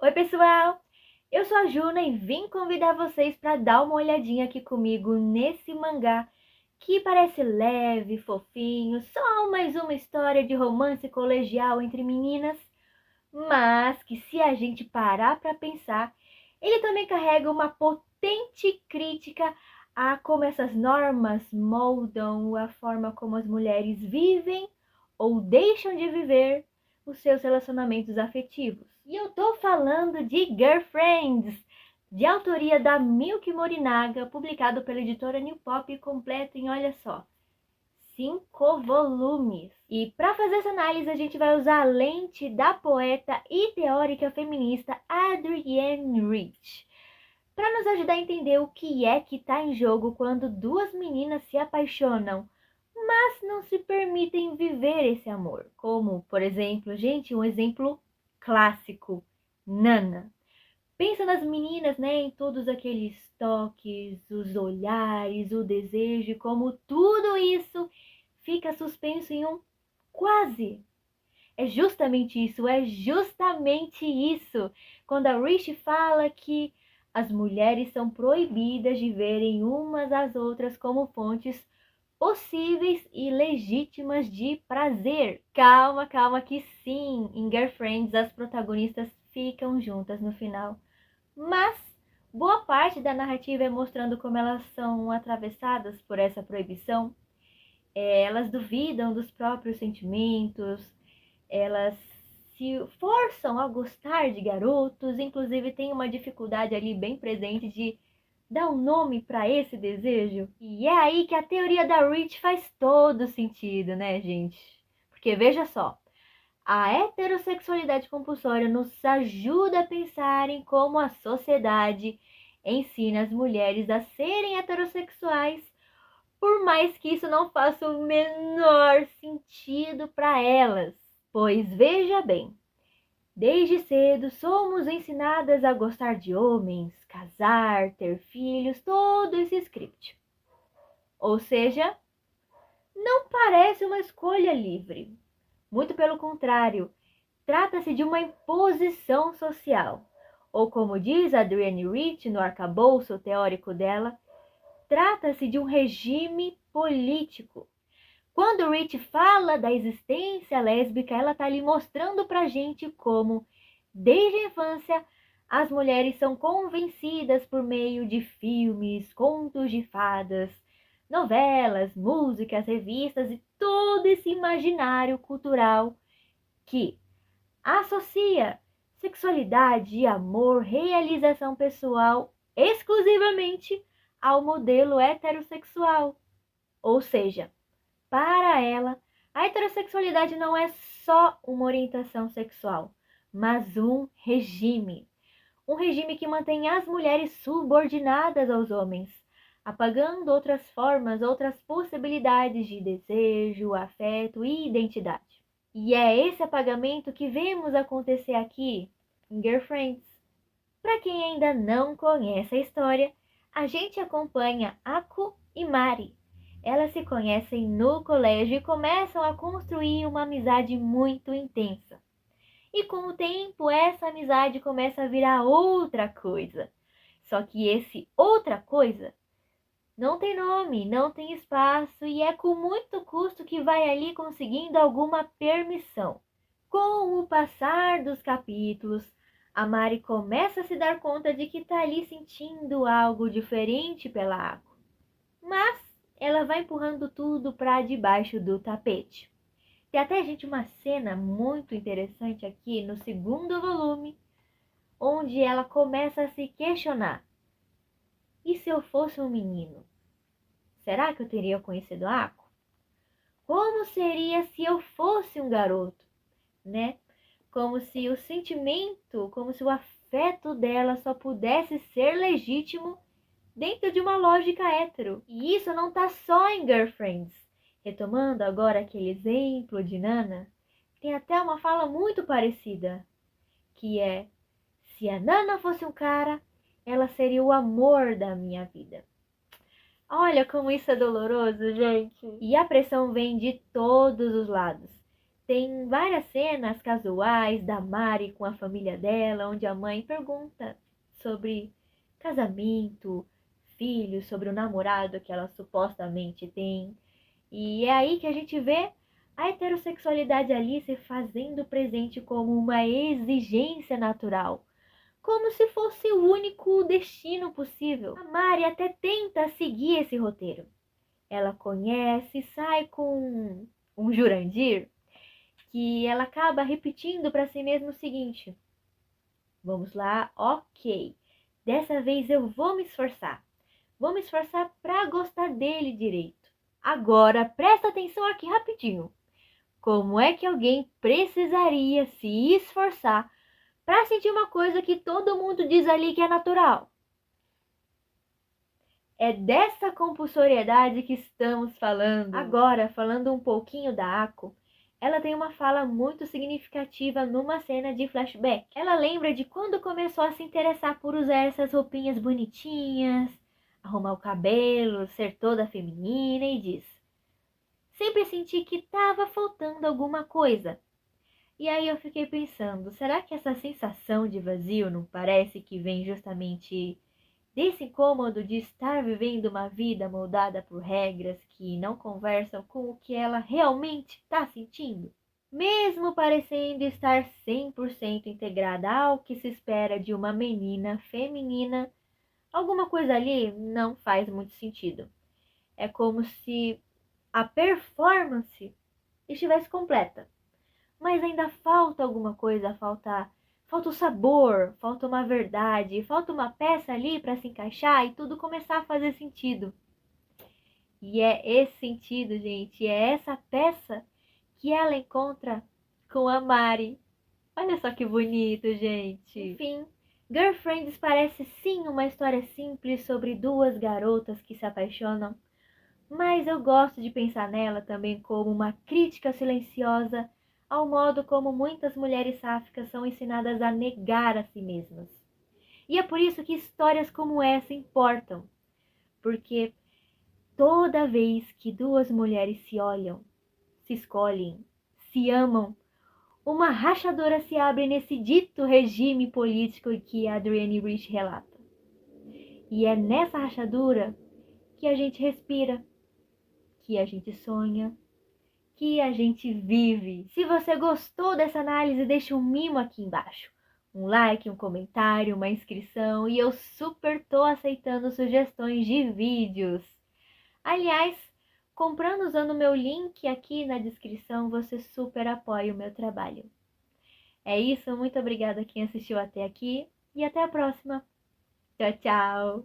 Oi pessoal, eu sou a Juna e vim convidar vocês para dar uma olhadinha aqui comigo nesse mangá que parece leve, fofinho, só mais uma história de romance colegial entre meninas, mas que se a gente parar para pensar, ele também carrega uma potente crítica a como essas normas moldam a forma como as mulheres vivem ou deixam de viver os seus relacionamentos afetivos. E eu tô falando de Girlfriends, de autoria da Milky Morinaga, publicado pela editora New Pop, completo em, olha só, 5 volumes. E para fazer essa análise a gente vai usar a lente da poeta e teórica feminista Adrienne Rich, para nos ajudar a entender o que é que está em jogo quando duas meninas se apaixonam, mas não se permitem viver esse amor. Como, por exemplo, gente, um exemplo clássico, Nana. Pensa nas meninas, né, em todos aqueles toques, os olhares, o desejo, e como tudo isso fica suspenso em um quase. É justamente isso. Quando a Rich fala que as mulheres são proibidas de verem umas às outras como fontes possíveis e legítimas de prazer. Calma, calma que sim, em Girlfriends as protagonistas ficam juntas no final. Mas boa parte da narrativa é mostrando como elas são atravessadas por essa proibição. Elas duvidam dos próprios sentimentos, elas se forçam a gostar de garotos, inclusive tem uma dificuldade ali bem presente de dar um nome para esse desejo. E é aí que a teoria da Rich faz todo sentido, né, gente? Porque veja só, a heterossexualidade compulsória nos ajuda a pensar em como a sociedade ensina as mulheres a serem heterossexuais, por mais que isso não faça o menor sentido para elas. Pois veja bem, desde cedo somos ensinadas a gostar de homens, casar, ter filhos, todo esse script. Ou seja, não parece uma escolha livre. Muito pelo contrário, trata-se de uma imposição social. Ou como diz Adrienne Rich no arcabouço teórico dela, trata-se de um regime político. Quando Rich fala da existência lésbica, ela está ali mostrando pra gente como, desde a infância, as mulheres são convencidas por meio de filmes, contos de fadas, novelas, músicas, revistas e todo esse imaginário cultural que associa sexualidade, amor, realização pessoal exclusivamente ao modelo heterossexual. Ou seja, para ela, a heterossexualidade não é só uma orientação sexual, mas um regime. Um regime que mantém as mulheres subordinadas aos homens, apagando outras formas, outras possibilidades de desejo, afeto e identidade. E é esse apagamento que vemos acontecer aqui em Girlfriends. Para quem ainda não conhece a história, a gente acompanha Ako e Mari. Elas se conhecem no colégio e começam a construir uma amizade muito intensa. E com o tempo, essa amizade começa a virar outra coisa. Só que esse outra coisa não tem nome, não tem espaço e é com muito custo que vai ali conseguindo alguma permissão. Com o passar dos capítulos, a Mari começa a se dar conta de que está ali sentindo algo diferente pela Ako. Mas ela vai empurrando tudo para debaixo do tapete. Tem até, gente, uma cena muito interessante aqui no 2º volume, onde ela começa a se questionar. E se eu fosse um menino? Será que eu teria conhecido a Ako? Como seria se eu fosse um garoto, né? Como se o sentimento, como se o afeto dela só pudesse ser legítimo dentro de uma lógica hétero. E isso não tá só em Girlfriends. Retomando agora aquele exemplo de Nana, tem até uma fala muito parecida, que é: se a Nana fosse um cara, ela seria o amor da minha vida. Olha como isso é doloroso, gente. E a pressão vem de todos os lados. Tem várias cenas casuais da Mari com a família dela, onde a mãe pergunta sobre casamento, filhos, sobre o namorado que ela supostamente tem. E é aí que a gente vê a heterossexualidade ali se fazendo presente como uma exigência natural, como se fosse o único destino possível. A Mari até tenta seguir esse roteiro. Ela conhece, sai com um Jurandir, que ela acaba repetindo para si mesma o seguinte: vamos lá, ok, dessa vez eu vou me esforçar. Vou me esforçar para gostar dele direito. Agora presta atenção aqui rapidinho. Como é que alguém precisaria se esforçar para sentir uma coisa que todo mundo diz ali que é natural? É dessa compulsoriedade que estamos falando. Agora, falando um pouquinho da Ako, ela tem uma fala muito significativa numa cena de flashback. Ela lembra de quando começou a se interessar por usar essas roupinhas bonitinhas, arrumar o cabelo, ser toda feminina e diz: sempre senti que estava faltando alguma coisa. E aí eu fiquei pensando, será que essa sensação de vazio não parece que vem justamente desse incômodo de estar vivendo uma vida moldada por regras que não conversam com o que ela realmente está sentindo? Mesmo parecendo estar 100% integrada ao que se espera de uma menina feminina, alguma coisa ali não faz muito sentido. É como se a performance estivesse completa, mas ainda falta alguma coisa, falta o sabor, falta uma verdade, falta uma peça ali para se encaixar e tudo começar a fazer sentido. E é esse sentido, gente, é essa peça que ela encontra com a Mari. Olha só que bonito, gente. Enfim, Girlfriends parece sim uma história simples sobre duas garotas que se apaixonam, mas eu gosto de pensar nela também como uma crítica silenciosa ao modo como muitas mulheres sáficas são ensinadas a negar a si mesmas. E é por isso que histórias como essa importam, porque toda vez que duas mulheres se olham, se escolhem, se amam, uma rachadura se abre nesse dito regime político que a Adrienne Rich relata. E é nessa rachadura que a gente respira, que a gente sonha, que a gente vive. Se você gostou dessa análise, deixa um mimo aqui embaixo. Um like, um comentário, uma inscrição e eu super tô aceitando sugestões de vídeos. Aliás, comprando usando o meu link aqui na descrição, você super apoia o meu trabalho. É isso, muito obrigada a quem assistiu até aqui e até a próxima. Tchau, tchau!